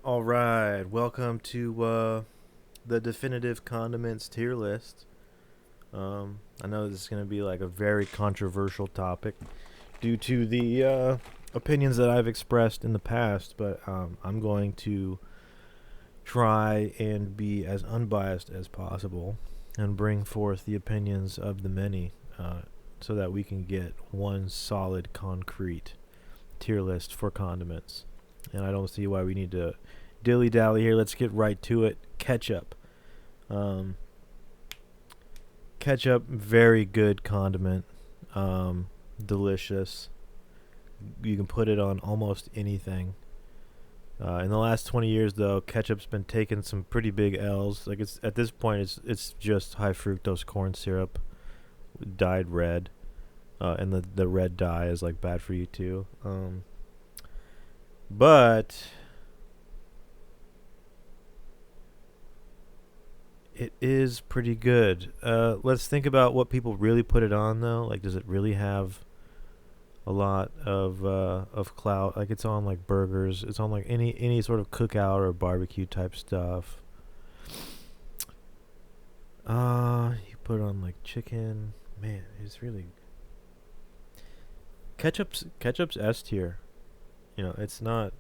All right, welcome to the definitive condiments tier list. I know this is going to be like a very controversial topic due to the opinions that I've expressed in the past, but I'm going to try and be as unbiased as possible and bring forth the opinions of the many so that we can get one solid, concrete tier list for condiments. And I don't see why we need to dilly dally here. Let's get right to it. Ketchup. Um, Ketchup, very good condiment. Delicious. You can put it on almost anything. In the last 20 years, though, ketchup's been taking some pretty big L's. Like it's at this point, it's just high fructose corn syrup, dyed red, and the red dye is like bad for you too. But it is pretty good. Let's think about what people really put it on though. Like, does it really have a lot of clout? Like, it's on like burgers. It's on like any sort of cookout or barbecue type stuff. You put it on like chicken. Man, it's really ketchup's S tier. It's not.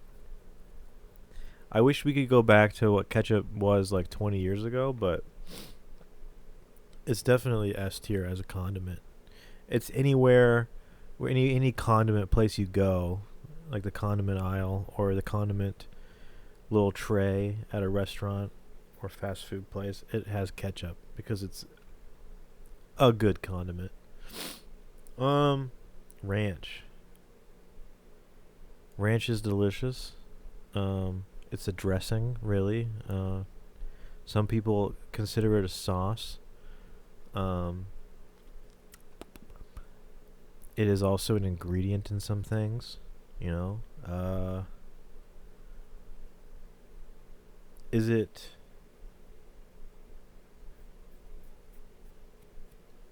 I wish we could go back to what ketchup was like 20 years ago, but it's definitely S tier as a condiment. It's anywhere, where any condiment place you go, like the condiment aisle or the condiment little tray at a restaurant or fast food place, it has ketchup because it's a good condiment. Um, ranch. Ranch is delicious. It's a dressing, really. Some people consider it a sauce. Um, it is also an ingredient in some things. You know, is it?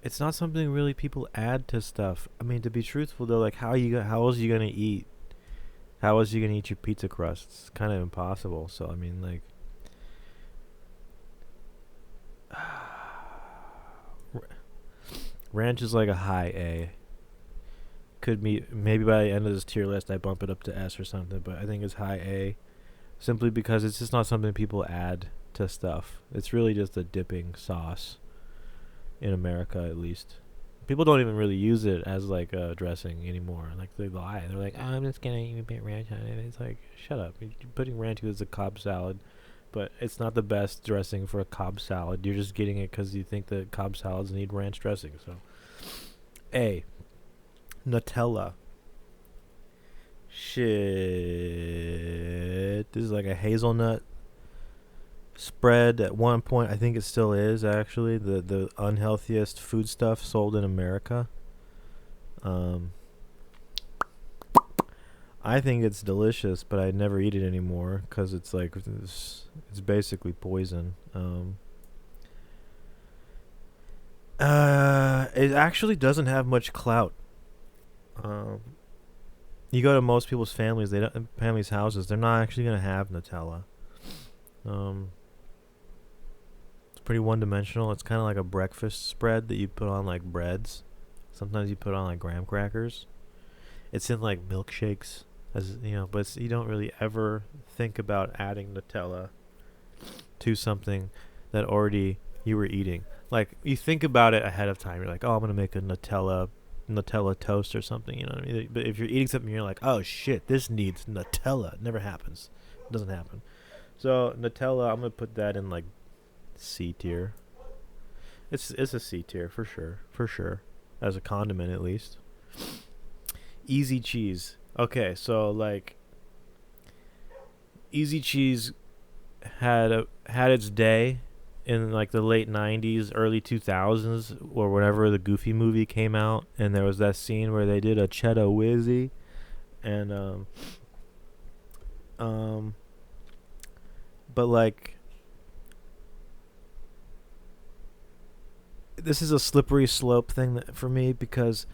It's not something really people add to stuff. I mean, to be truthful though, like how else you gonna eat? How else you gonna eat your pizza crust? It's kind of impossible. So I mean, like, ranch is like a high A. Could be maybe by the end of this tier list I bump it up to S or something, but I think it's high A simply because it's just not something people add to stuff. It's really just a dipping sauce in America, at least. People don't even really use it as like a dressing anymore. Like, they lie. They're like, oh, I'm just gonna eat a bit ranch on it. It's like, shut up. You're putting ranch as a Cobb salad, but it's not the best dressing for a Cobb salad. You're just getting it because you think that Cobb salads need ranch dressing. So, A. Nutella. Shit. This is like a hazelnut spread at one point. I think it still is actually the unhealthiest foodstuff sold in America. Um, I think it's delicious, but I never eat it anymore because it's like it's basically poison. It actually doesn't have much clout. Um, you go to most people's families' houses, they're not actually gonna have Nutella. Um, it's pretty one-dimensional. It's kind of like a breakfast spread that you put on like breads. Sometimes you put on like graham crackers. It's in like milkshakes, but you don't really ever think about adding Nutella to something that already you were eating. Like, you think about it ahead of time. You're like, oh, I'm gonna make a Nutella toast or something. You know what I mean? But if you're eating something, you're like, oh shit, this needs Nutella. It never happens. It doesn't happen. So Nutella, I'm gonna put that in like C tier. It's a C tier for sure, as a condiment at least. Easy cheese. Okay, so like easy cheese had its day in like the late 90s, early 2000s, or whenever the Goofy movie came out, and there was that scene where they did a cheddar whizzy, and um, but like, this is a slippery slope thing for me because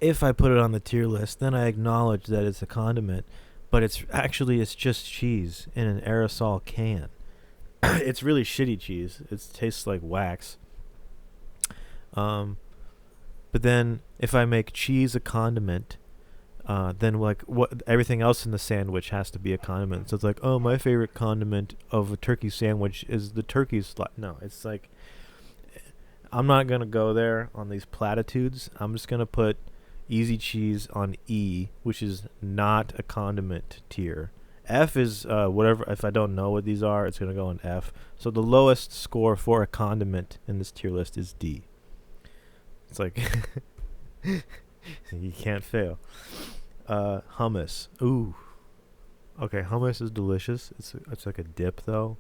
if I put it on the tier list, then I acknowledge that it's a condiment. but it's just cheese in an aerosol can. It's really shitty cheese. It tastes like wax. Um, but then if I make cheese a condiment, then like what everything else in the sandwich has to be a condiment. So it's like, oh, my favorite condiment of a turkey sandwich is the turkey No, it's like I'm not gonna go there on these platitudes. I'm just gonna put easy cheese on E, which is not a condiment tier. F is whatever. If I don't know what these are, it's gonna go on F. So the lowest score for a condiment in this tier list is D. It's like you can't fail. Hummus. Ooh. Okay, hummus is delicious. It's like a dip though.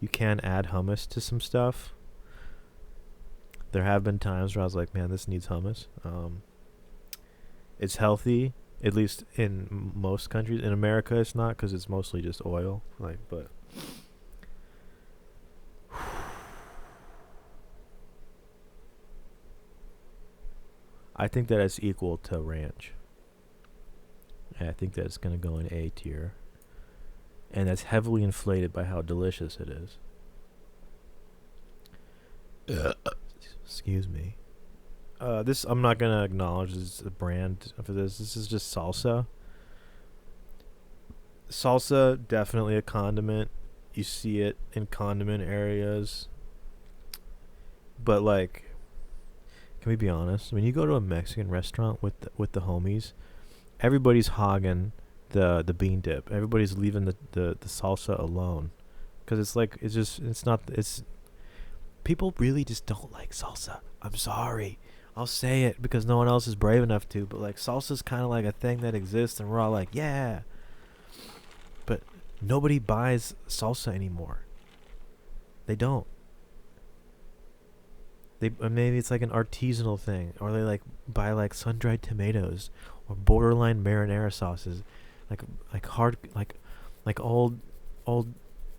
You can add hummus to some stuff. There have been times where I was like, man, this needs hummus. It's healthy, at least in most countries. In America, it's not because it's mostly just oil. Like, but I think that it's equal to ranch. And I think that it's gonna go in A tier, and that's heavily inflated by how delicious it is. Excuse me. This I'm not gonna acknowledge this the brand for this. This is just salsa. Salsa definitely a condiment. You see it in condiment areas. But like, can we be honest? When you go to a Mexican restaurant with the homies, everybody's hogging the bean dip. Everybody's leaving the salsa alone, because it's not people really just don't like salsa. I'm sorry. I'll say it because no one else is brave enough to, but like salsa's kind of like a thing that exists and we're all like, yeah. But nobody buys salsa anymore. They don't. Maybe it's like an artisanal thing, or they like buy like sun-dried tomatoes or borderline marinara sauces, like hard like old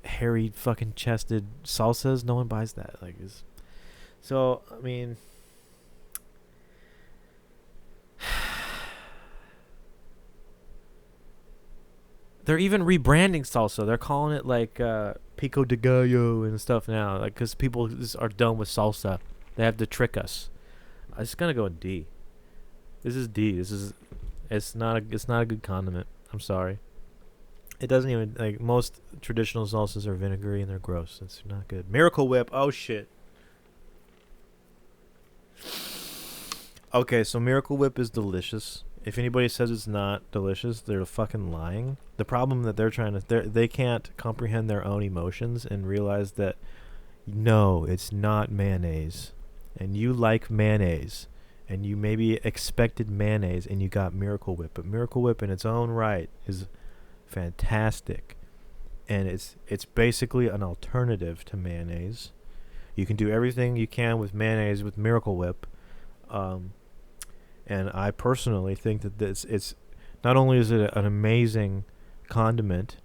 hairy fucking chested salsas. No one buys that. So I mean, they're even rebranding salsa. They're calling it like pico de gallo and stuff now, like because people just are done with salsa. They have to trick us. It's gonna go in D. This is D. It's not a good condiment. I'm sorry. It doesn't even, like, most traditional salsas are vinegary and they're gross. It's not good. Miracle Whip. Oh shit. Okay, so Miracle Whip is delicious. If anybody says it's not delicious, they're fucking lying. The problem that they can't comprehend their own emotions and realize that no, it's not mayonnaise. And you like mayonnaise, and you maybe expected mayonnaise, and you got Miracle Whip. But Miracle Whip in its own right is fantastic, and it's basically an alternative to mayonnaise. You can do everything you can with mayonnaise with Miracle Whip, and I personally think that it's not only is it an amazing condiment,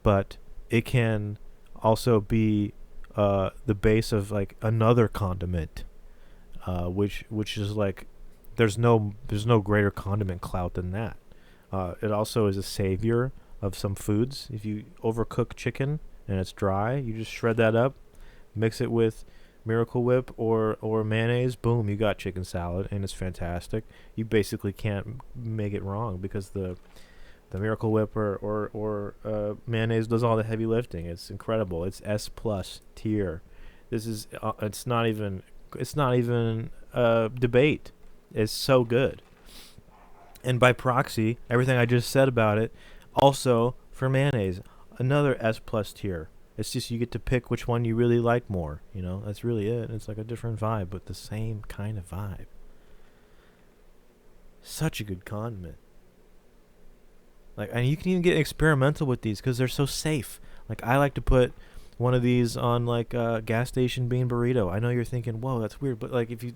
but it can also be the base of like another condiment. Which is like there's no greater condiment clout than that. It also is a savior of some foods. If you overcook chicken and it's dry, you just shred that up, mix it with Miracle Whip or mayonnaise. Boom, you got chicken salad, and it's fantastic. You basically can't make it wrong because the Miracle Whip or mayonnaise does all the heavy lifting. It's incredible. It's S plus tier. This is it's not even a debate. It's so good. And by proxy, everything I just said about it, also for mayonnaise, another S plus tier. It's just you get to pick which one you really like more. You know, that's really it. It's like a different vibe, but the same kind of vibe. Such a good condiment. Like, and you can even get experimental with these because they're so safe. Like, I like to put one of these on like a gas station bean burrito. I know you're thinking, whoa, that's weird, but like if you,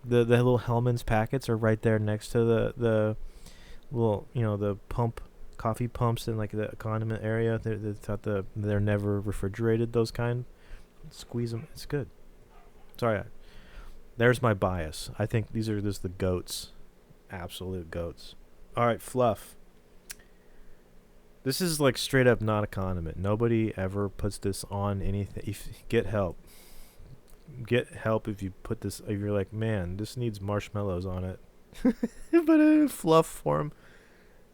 the little Hellman's packets are right there next to the little, the coffee pumps in like the condiment area. They're never refrigerated. Those kind, squeeze them. It's good. Sorry, there's my bias. I think these are just the goats, absolute goats. All right, fluff. This is like straight up not a condiment. Nobody ever puts this on anything. Get help. Get help if you put this. If you're like, man, this needs marshmallows on it, but in fluff form.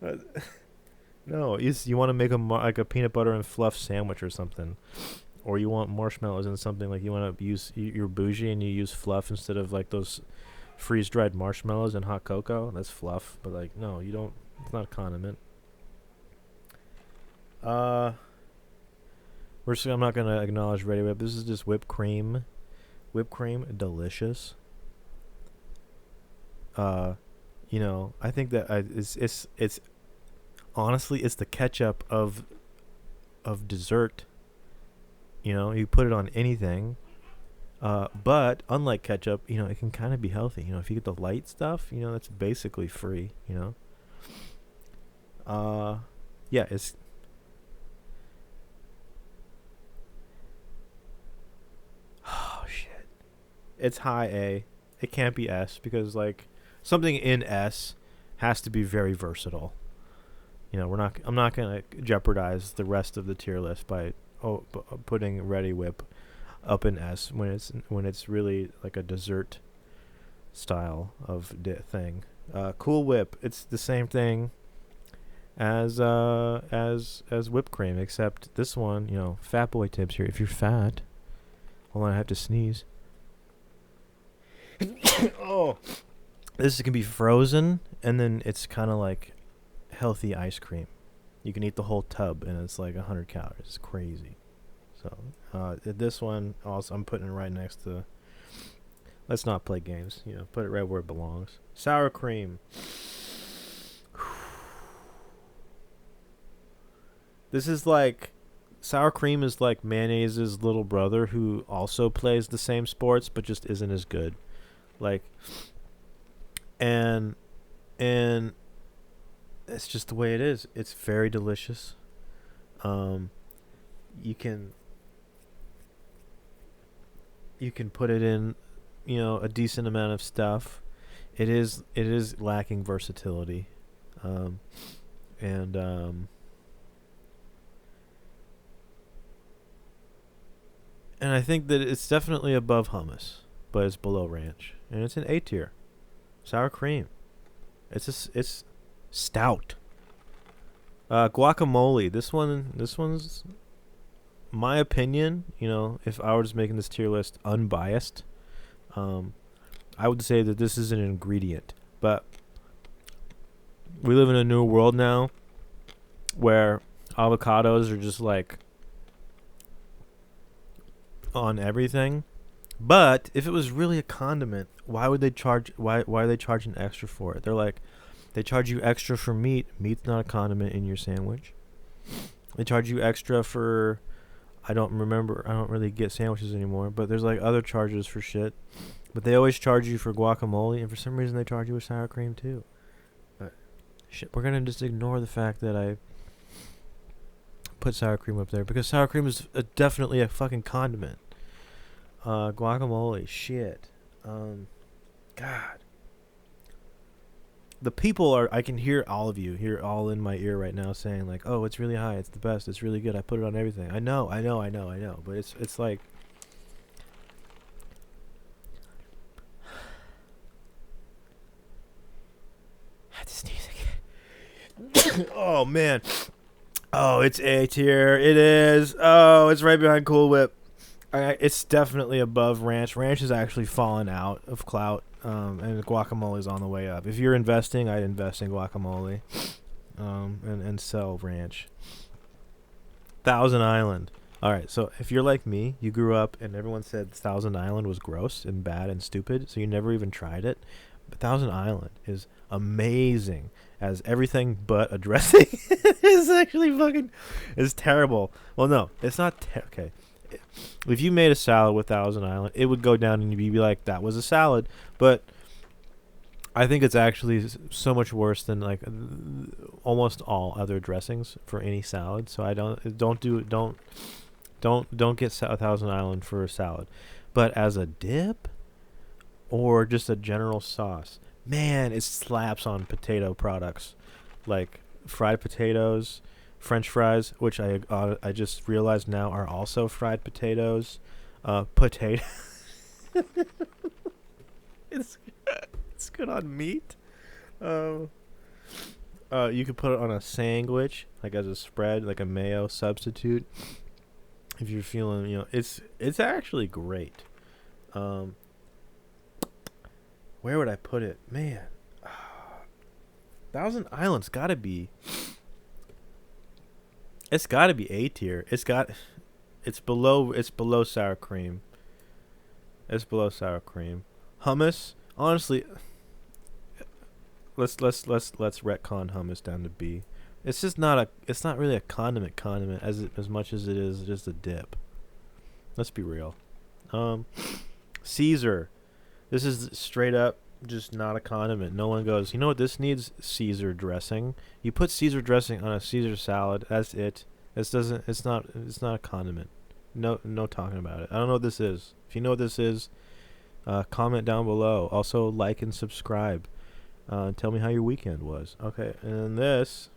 Uh, no, you want to make like a peanut butter and fluff sandwich or something, or you want marshmallows in something like you want to use. You're bougie and you use fluff instead of like those freeze dried marshmallows and hot cocoa. That's fluff, but like no, you don't. It's not a condiment. I'm not gonna acknowledge Ready Whip. This is just whipped cream. Whipped cream, delicious. I think that it's honestly it's the ketchup of dessert. You put it on anything. But unlike ketchup, it can kind of be healthy. If you get the light stuff, that's basically free. Yeah, it's. Oh shit! It's high A. It can't be S because like something in S has to be very versatile. I'm not gonna jeopardize the rest of the tier list by putting Ready Whip up in S when it's really like a dessert style of thing. Cool Whip, it's the same thing as whipped cream, except this one, fat boy tips here. If you're fat, hold on, I have to sneeze. Oh, this can be frozen, and then it's kind of like healthy ice cream. You can eat the whole tub, and it's like 100 calories. It's crazy. So this one also I'm putting it right next to. Let's not play games. Put it right where it belongs. Sour cream. This is like sour cream is like mayonnaise's little brother who also plays the same sports but just isn't as good. Like and it's just the way it is. It's very delicious. You can put it in, a decent amount of stuff. It is lacking versatility. And I think that it's definitely above hummus, but it's below ranch, and it's an A tier. Sour cream. It's stout. Guacamole. This one's my opinion. If I was making this tier list unbiased, I would say that this is an ingredient. But we live in a new world now, where avocados are just like on everything. But if it was really a condiment, why would they charge? Why are they charging extra for it? They're like, they charge you extra for meat. Meat's not a condiment in your sandwich. They charge you extra for, I don't remember. I don't really get sandwiches anymore. But there's like other charges for shit. But they always charge you for guacamole, and for some reason they charge you with sour cream too. But shit, we're gonna just ignore the fact that I put sour cream up there because sour cream is definitely a fucking condiment. Guacamole, shit. God. The people I can hear all of you here all in my ear right now saying like, oh, it's really high, it's the best, it's really good, I put it on everything. I know. But it's like, I had to sneeze again. Oh man. Oh, it's A tier. It is. Oh, it's right behind Cool Whip. It's definitely above ranch. Ranch has actually fallen out of clout, and guacamole is on the way up. If you're investing, I'd invest in guacamole, and sell ranch. Thousand Island. All right, so if you're like me, you grew up and everyone said Thousand Island was gross and bad and stupid, so you never even tried it. But Thousand Island is amazing as everything but a dressing. It's actually fucking is terrible. Well, no, it's not okay. If you made a salad with Thousand Island, it would go down and you'd be like, that was a salad. But I think it's actually so much worse than like almost all other dressings for any salad. So I don't get Thousand Island for a salad. But as a dip or just a general sauce, man, it slaps on potato products like fried potatoes, French fries, which I just realized now are also fried potatoes. Potato. it's it's good on meat. Um, you could put it on a sandwich, like as a spread, like a mayo substitute. If you're feeling, it's actually great. Um, where would I put it, man? Thousand Islands gotta be. It's gotta be A tier. It's below sour cream. It's below sour cream. Hummus, honestly, let's retcon hummus down to B. It's just it's not really a condiment as much as it is just a dip. Let's be real. Caesar. This is straight up just not a condiment. No one goes, you know what, this needs Caesar dressing. You put Caesar dressing on a Caesar salad. That's it. It's not a condiment. No talking about it. I don't know what this is. If you know what this is, comment down below. Also like and subscribe. Tell me how your weekend was. Okay, and this,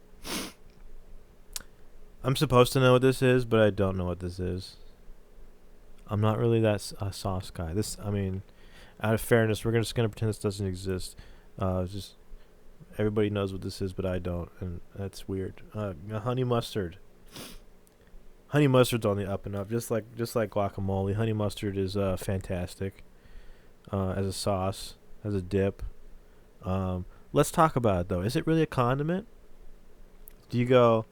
I'm supposed to know what this is, but I don't know what this is. I'm not really that sauce guy. Out of fairness, we're just gonna pretend this doesn't exist. Just everybody knows what this is, but I don't, and that's weird. Honey mustard. Honey mustard's on the up and up, just like guacamole. Honey mustard is fantastic as a sauce, as a dip. Let's talk about it though. Is it really a condiment? Do you go,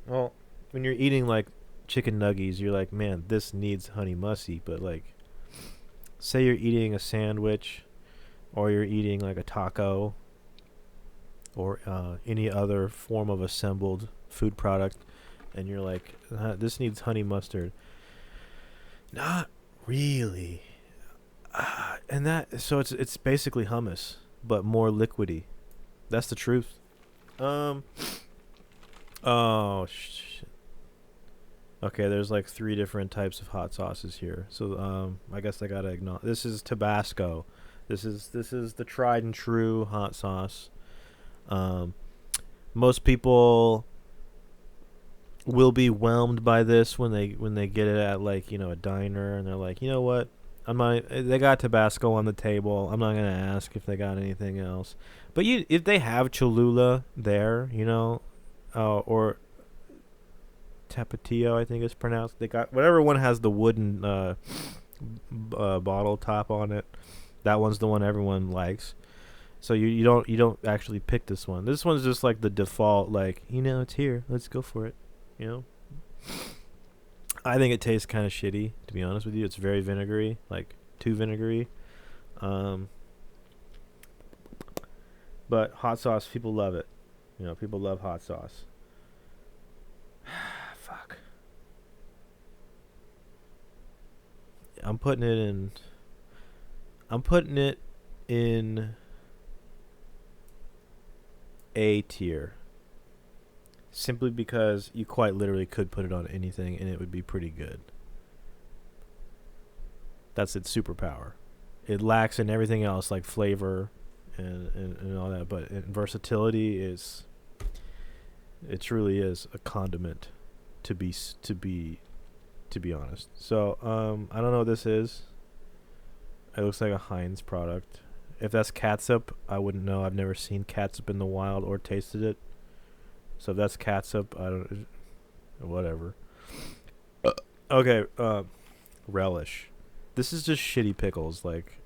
well, when you're eating like chicken nuggies, you're like, man, this needs honey musty, but like, say you're eating a sandwich, or you're eating like a taco, or any other form of assembled food product, and you're like, this needs honey mustard. Not really. And that, so it's basically hummus, but more liquidy. That's the truth. Oh shit. Okay, there's like 3 different types of hot sauces here. So I guess I gotta acknowledge this is Tabasco. This is the tried and true hot sauce. Most people will be whelmed by this when they get it at like, a diner, and they're like, you know what? They got Tabasco on the table. I'm not gonna ask if they got anything else. But if they have Cholula there, or Tapatio, I think it's pronounced. They got whatever one has the wooden bottle top on it. That one's the one everyone likes. So you don't actually pick this one. This one's just like the default, like, it's here. Let's go for it. I think it tastes kind of shitty, to be honest with you. It's very vinegary, like too vinegary. But hot sauce, people love it. People love hot sauce. Fuck. I'm putting it in A tier. Simply because you quite literally could put it on anything and it would be pretty good. That's its superpower. It lacks in everything else, like flavor and all that, but in versatility it truly is a condiment, to be honest. So I don't know what this is. It looks like a Heinz product. If that's catsup, I wouldn't know. I've never seen catsup in the wild or tasted it. So if that's catsup, I don't. Whatever. Okay. Relish. This is just shitty pickles. Like,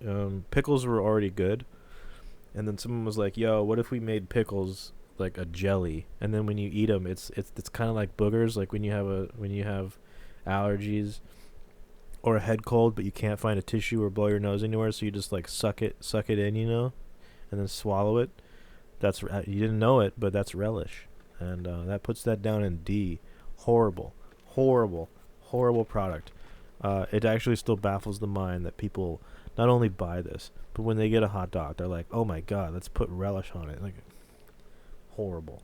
pickles were already good, and then someone was like, "Yo, what if we made pickles like a jelly?" And then when you eat them, it's kind of like boogers. Like when you have allergies or a head cold, but you can't find a tissue or blow your nose anywhere, so you just like suck it in, and then swallow it. That's, you didn't know it, but that's relish. And that puts that down in D. Horrible product. It actually still baffles the mind that people not only buy this, but when they get a hot dog, they're like, oh my god, let's put relish on it. Like, horrible.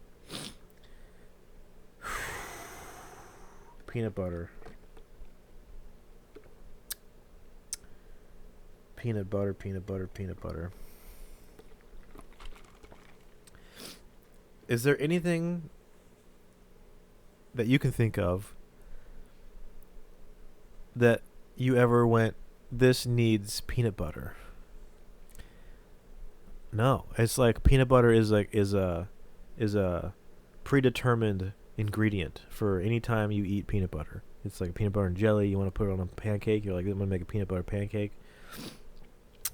Peanut butter. Peanut butter. Is there anything that you can think of that you ever went, this needs peanut butter? No, it's like peanut butter is a predetermined ingredient for any time you eat peanut butter. It's like peanut butter and jelly. You want to put it on a pancake. You're like, I'm gonna make a peanut butter pancake.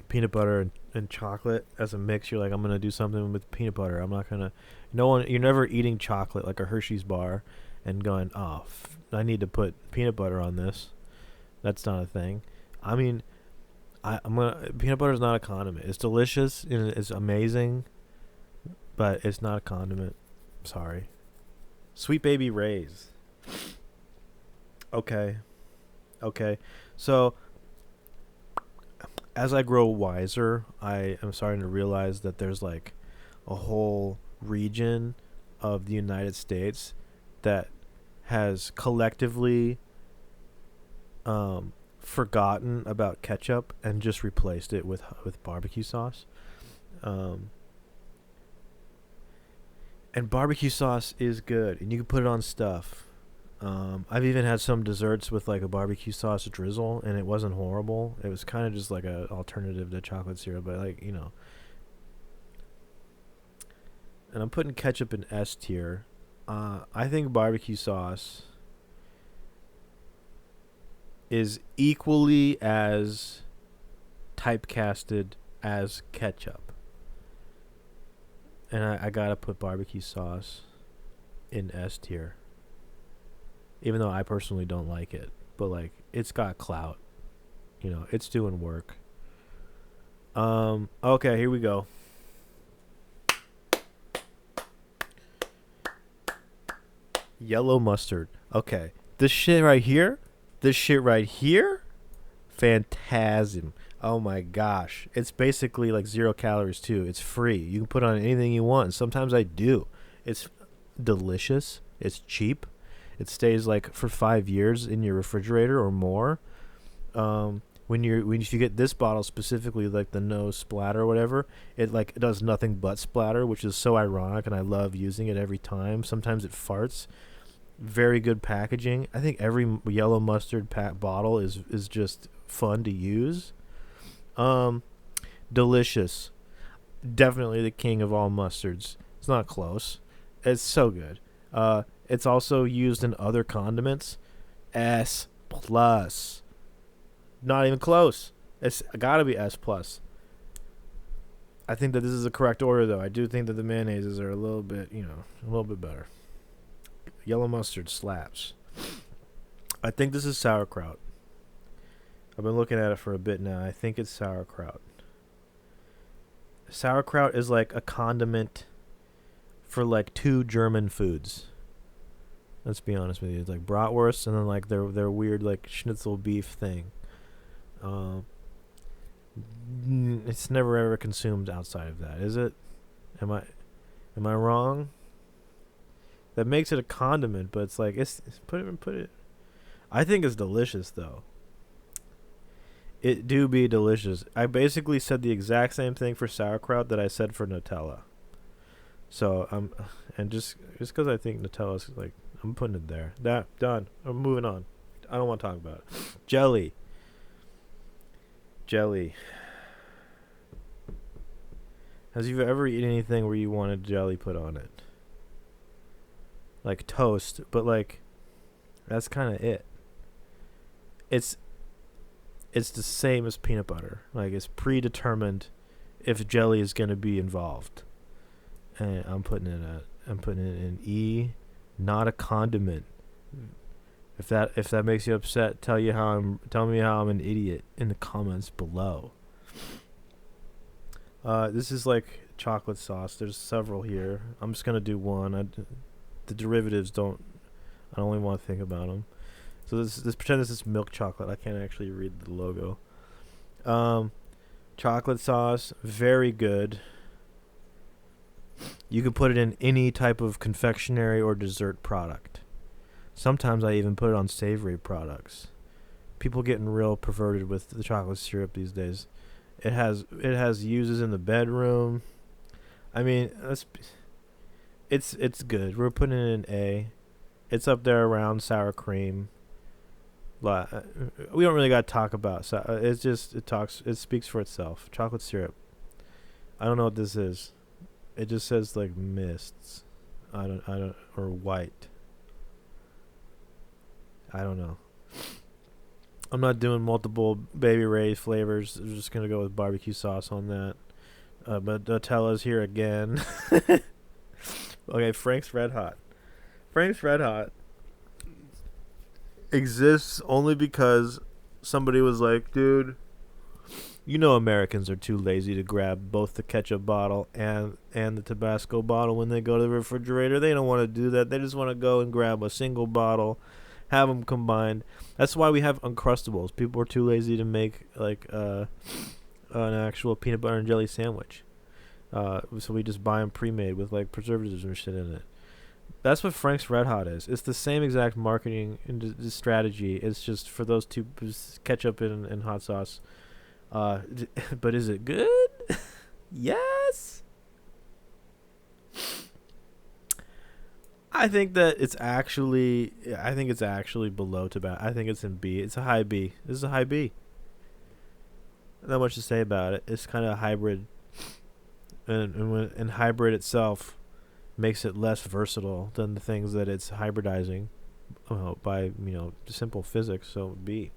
Peanut butter and chocolate as a mix. You're like, I'm gonna do something with peanut butter. I'm not gonna. No one. You're never eating chocolate like a Hershey's bar, and going, oh, I need to put peanut butter on this. That's not a thing. I mean, I'm gonna. Peanut butter is not a condiment. It's delicious and it's amazing, but it's not a condiment. Sorry. Sweet Baby Ray's. Okay. Okay. So as I grow wiser, I am starting to realize that there's like a whole region of the United States that has collectively forgotten about ketchup and just replaced it with barbecue sauce. And barbecue sauce is good, and you can put it on stuff. I've even had some desserts with like a barbecue sauce drizzle, and it wasn't horrible. It was kind of just like a alternative to chocolate syrup, but like, you know. And I'm putting ketchup in S tier. I think barbecue sauce is equally as typecasted as ketchup. And I gotta put barbecue sauce in S tier. Even though I personally don't like it. But like, it's got clout. You know, it's doing work. Okay, here we go. Yellow mustard. Okay. This shit right here, phantasm. Oh my gosh. It's basically like 0 calories too. It's free. You can put on anything you want. Sometimes I do. It's delicious. It's cheap. It stays like for 5 years in your refrigerator or more. When if you get this bottle specifically, like the no splatter or whatever, it does nothing but splatter, which is so ironic, and I love using it every time. Sometimes it farts. Very good packaging. I think every yellow mustard bottle is just fun to use. Delicious. Definitely the king of all mustards. It's not close. It's so good. It's also used in other condiments. S plus. Not even close. It's gotta be S plus. I think that this is the correct order, though. I do think that the mayonnaises are a little bit better. Yellow mustard slaps. I think this is sauerkraut. I've been looking at it for a bit now. I think it's sauerkraut. Sauerkraut is like a condiment for like 2 German foods. Let's be honest with you. It's like bratwurst and then like their weird like schnitzel beef thing. It's never ever consumed outside of that, is it? Am I wrong? That makes it a condiment, but it's like it's put it. I think it's delicious though. It do be delicious. I basically said the exact same thing for sauerkraut that I said for Nutella. So and just because I think Nutella's like, I'm putting it there. That done. I'm moving on. I don't want to talk about it. Jelly. Has you ever eaten anything where you wanted jelly put on it? Like toast, but like that's kind of it. It's the same as peanut butter. Like it's predetermined if jelly is going to be involved. And I'm putting it in E, not a condiment. If that makes you upset, tell me how I'm an idiot in the comments below. This is like chocolate sauce. There's several here. I'm just gonna do one. The derivatives I don't even want to think about them. So this pretend this is milk chocolate. I can't actually read the logo. Chocolate sauce, very good. You can put it in any type of confectionery or dessert product. Sometimes I even put it on savory products. People getting real perverted with the chocolate syrup these days. It has uses in the bedroom. I mean, it's good. We're putting it in A. It's up there around sour cream. We don't really got to talk about. So it's just it talks. It speaks for itself. Chocolate syrup. I don't know what this is. It just says like mists. I don't or white. I don't know. I'm not doing multiple Baby Ray's flavors. I'm just gonna go with barbecue sauce on that. But Nutella's here again. Okay, Frank's Red Hot. Frank's Red Hot exists only because somebody was like, dude, you know Americans are too lazy to grab both the ketchup bottle and the Tabasco bottle when they go to the refrigerator. They don't want to do that. They just want to go and grab a single bottle, have them combined. That's why we have Uncrustables. People are too lazy to make like an actual peanut butter and jelly sandwich. So we just buy them pre-made with like preservatives and shit in it. That's what Frank's Red Hot is. It's the same exact marketing and strategy. It's just for those two, ketchup and hot sauce. But is it good? Yes. I think it's actually below tobacco. I think it's in B. It's a high B. This is a high B. Not much to say about it. It's kind of a hybrid, and hybrid itself makes it less versatile than the things that it's hybridizing by simple physics. So B.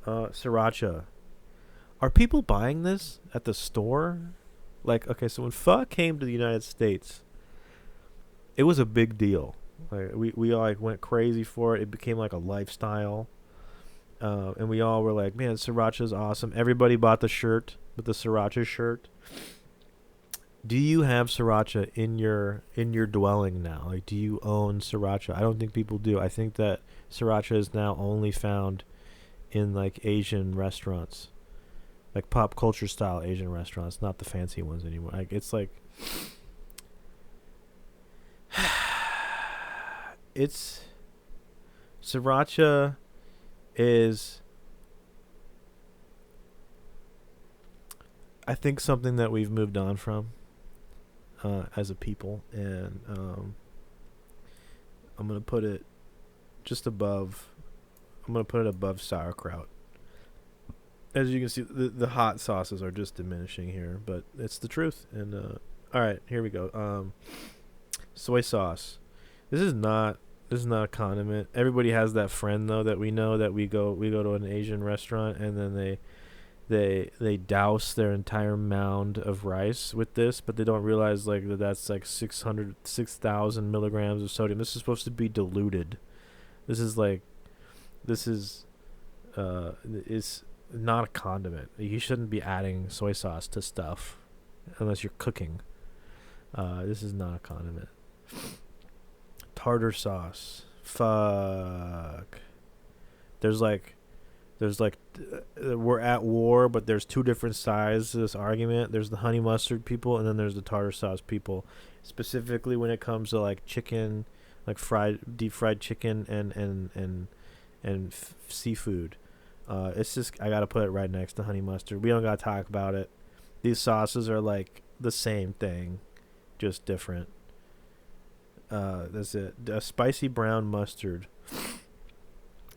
Sriracha. Are people buying this at the store? Like, okay, so when pho came to the United States, it was a big deal. Like we all like went crazy for it. It became like a lifestyle. And we all were like, man, sriracha's awesome. Everybody bought the shirt with the sriracha shirt. Do you have sriracha in your dwelling now? Like, do you own sriracha? I don't think people do. I think that sriracha is now only found in like Asian restaurants, like pop culture style Asian restaurants, not the fancy ones anymore. Like it's like it's sriracha is I think something that we've moved on from as a people, and I'm gonna put it just above. I'm gonna put it above sauerkraut. As you can see, the hot sauces are just diminishing here, but it's the truth. And all right, here we go. Soy sauce. This is not a condiment. Everybody has that friend though that we know that we go to an Asian restaurant and then they douse their entire mound of rice with this, but they don't realize like that's like 6,000 milligrams of sodium. This is supposed to be diluted. It's not a condiment. You shouldn't be adding soy sauce to stuff unless you're cooking. This is not a condiment. Tartar sauce. Fuck. There's like we're at war, but there's two different sides to this argument. There's the honey mustard people, and then there's the tartar sauce people. Specifically when it comes to like chicken, like deep fried chicken and seafood. It's just I gotta put it right next to honey mustard. We don't gotta talk about it. These sauces are like the same thing, just different. That's it. A spicy brown mustard.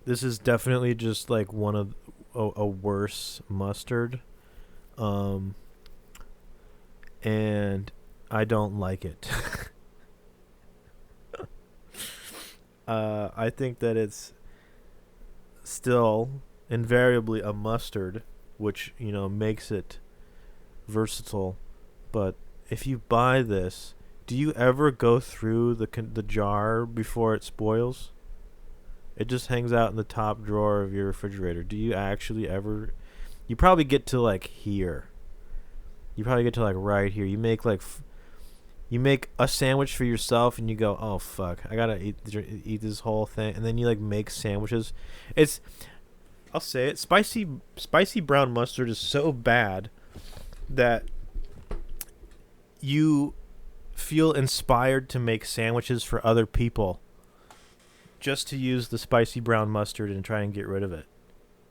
This is definitely just like one of a worse mustard, and I don't like it. I think that it's still invariably a mustard, which makes it versatile. But if you buy this, do you ever go through the jar before it spoils? It just hangs out in the top drawer of your refrigerator. Do you actually ever? You probably get to like here. You probably get to like right here. You make like you make a sandwich for yourself and you go, oh fuck, I gotta eat this whole thing, and then you like make sandwiches. I'll say it, spicy brown mustard is so bad that you feel inspired to make sandwiches for other people just to use the spicy brown mustard and try and get rid of it.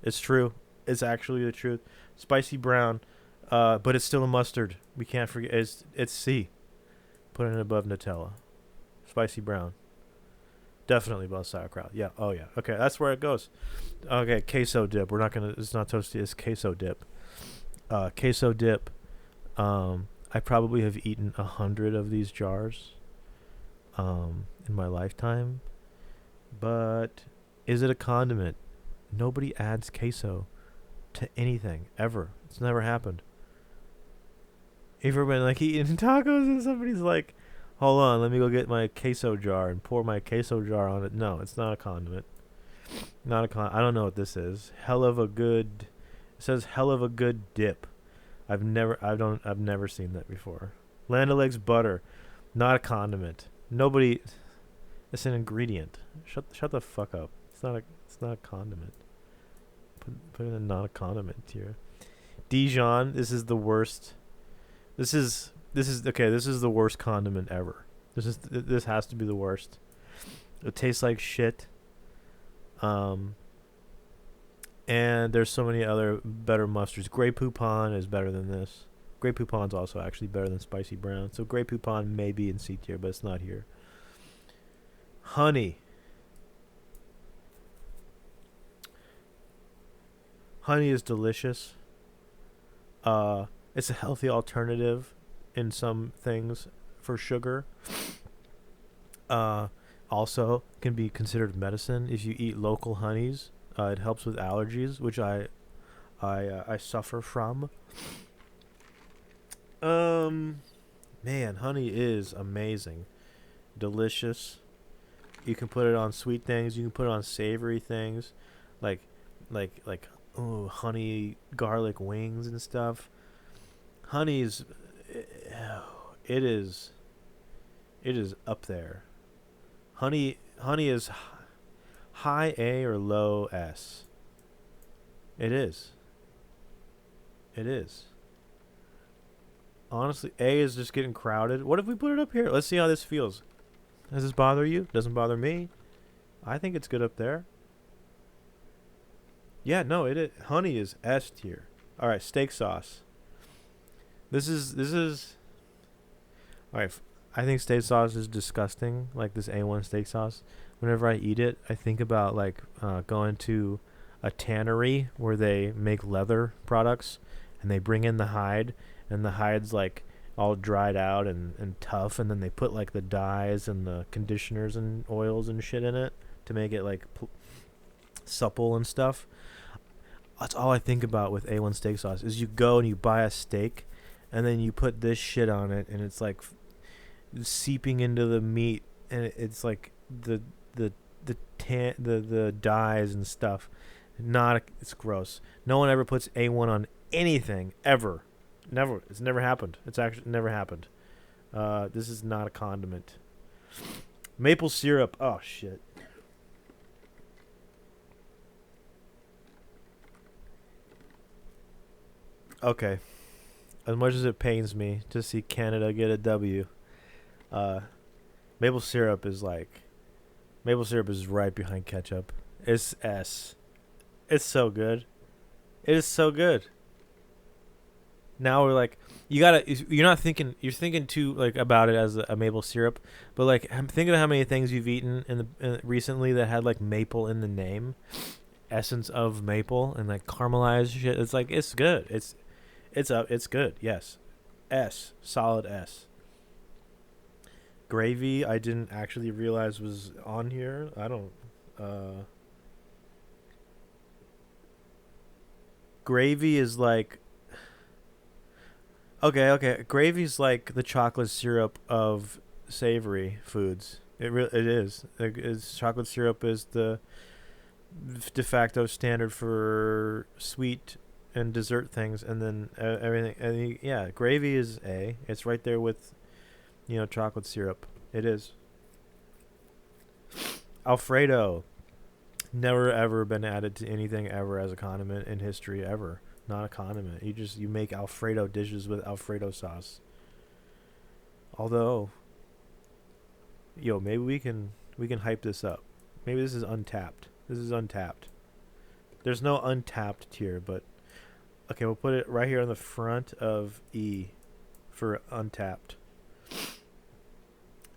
It's true. It's actually the truth. Spicy brown, but it's still a mustard. We can't forget. It's C. Put it above Nutella. Spicy brown. Definitely above sauerkraut. Yeah. Oh yeah. Okay, that's where it goes. Okay, queso dip. We're not gonna. It's not toasty. It's queso dip. Queso dip. I probably have eaten 100 of these jars. In my lifetime. But is it a condiment? Nobody adds queso to anything ever. It's never happened. You've ever been like eating tacos and somebody's like, "Hold on, let me go get my queso jar and pour my queso jar on it." No, it's not a condiment. Not a con. I don't know what this is. Hell of a good. It says hell of a good dip. I've never seen that before. Land O'Lakes butter, not a condiment. Nobody. It's an ingredient. Shut the fuck up. It's not a condiment. Put in a not a condiment tier. Dijon. This is the worst. Okay. This is the worst condiment ever. This has to be the worst. It tastes like shit. And there's so many other better mustards. Grey Poupon is better than this. Grey Poupon's also actually better than Spicy Brown. So Grey Poupon may be in C tier, but it's not here. Honey. Honey is delicious. It's a healthy alternative in some things for sugar. Also can be considered medicine if you eat local honeys. It helps with allergies, which I suffer from. Man, honey is amazing, delicious. You can put it on sweet things. You can put it on savory things, like honey garlic wings and stuff. Honey's, it is up there. Honey is high A or low S. It is. It is. Honestly, A is just getting crowded. What if we put it up here? Let's see how this feels. Does this bother you? Doesn't bother me. I think it's good up there. Yeah, no, it is. Honey is S tier. All right, steak sauce. This is. All right, I think steak sauce is disgusting. Like this A1 steak sauce. Whenever I eat it, I think about like going to a tannery where they make leather products, and they bring in the hide, and the hide's like all dried out and tough, and then they put like the dyes and the conditioners and oils and shit in it to make it like supple and stuff. That's all I think about with A1 steak sauce is you go and you buy a steak, and then you put this shit on it, and it's like seeping into the meat, and it's like the dyes and stuff. It's gross. No one ever puts A1 on anything ever. Never. It's never happened. It's actually never happened. This is not a condiment. Maple syrup. Oh shit. Okay. As much as it pains me to see Canada get a W, maple syrup is right behind ketchup. It's S. It's so good. It is so good. Now we're like, you're thinking too like about it as a maple syrup, but like I'm thinking of how many things you've eaten recently that had like maple in the name, essence of maple and like caramelized shit. It's like it's good. It's good. Yes, S, solid S. Gravy, I didn't actually realize was on here. I don't. Gravy is like. Okay. Gravy's like the chocolate syrup of savory foods. It is. Chocolate syrup is the de facto standard for sweet and dessert things, and then everything. Yeah, gravy is A. It's right there with, chocolate syrup. It is. Alfredo, never ever been added to anything ever as a condiment in history ever. Not a condiment. You make Alfredo dishes with Alfredo sauce. Although, maybe we can hype this up. Maybe this is untapped. There's no untapped tier, but okay, we'll put it right here on the front of E for untapped.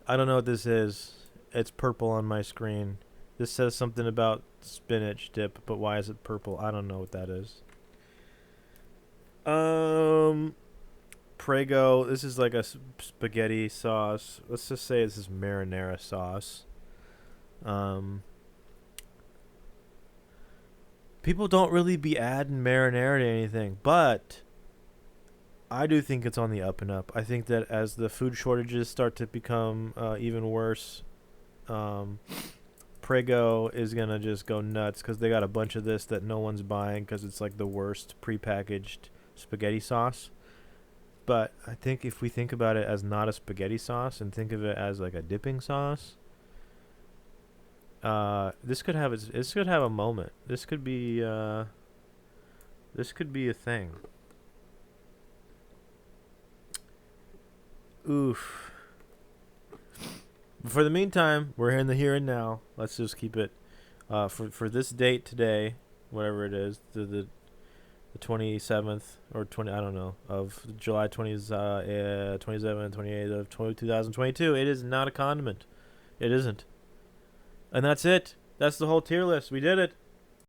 I don't know what this is. It's purple on my screen. This says something about spinach dip, but why is it purple? I don't know what that is. Prego. This is like a spaghetti sauce. Let's just say this is marinara sauce. Um, People don't really be adding marinara to anything, but I do think it's on the up and up. I think that as the food shortages start to become even worse, um, Prego is gonna just go nuts because they got a bunch of this that no one's buying because it's like the worst prepackaged spaghetti sauce. But I think if we think about it as not a spaghetti sauce and think of it as like a dipping sauce, this could have a moment. This could be a thing. Oof. For the meantime, we're in the here and now. Let's just keep it for this date today, whatever it is, the 27th or 20, I don't know, of July 27th, 28th of 2022. It is not a condiment. It isn't. And that's it. That's the whole tier list. We did it.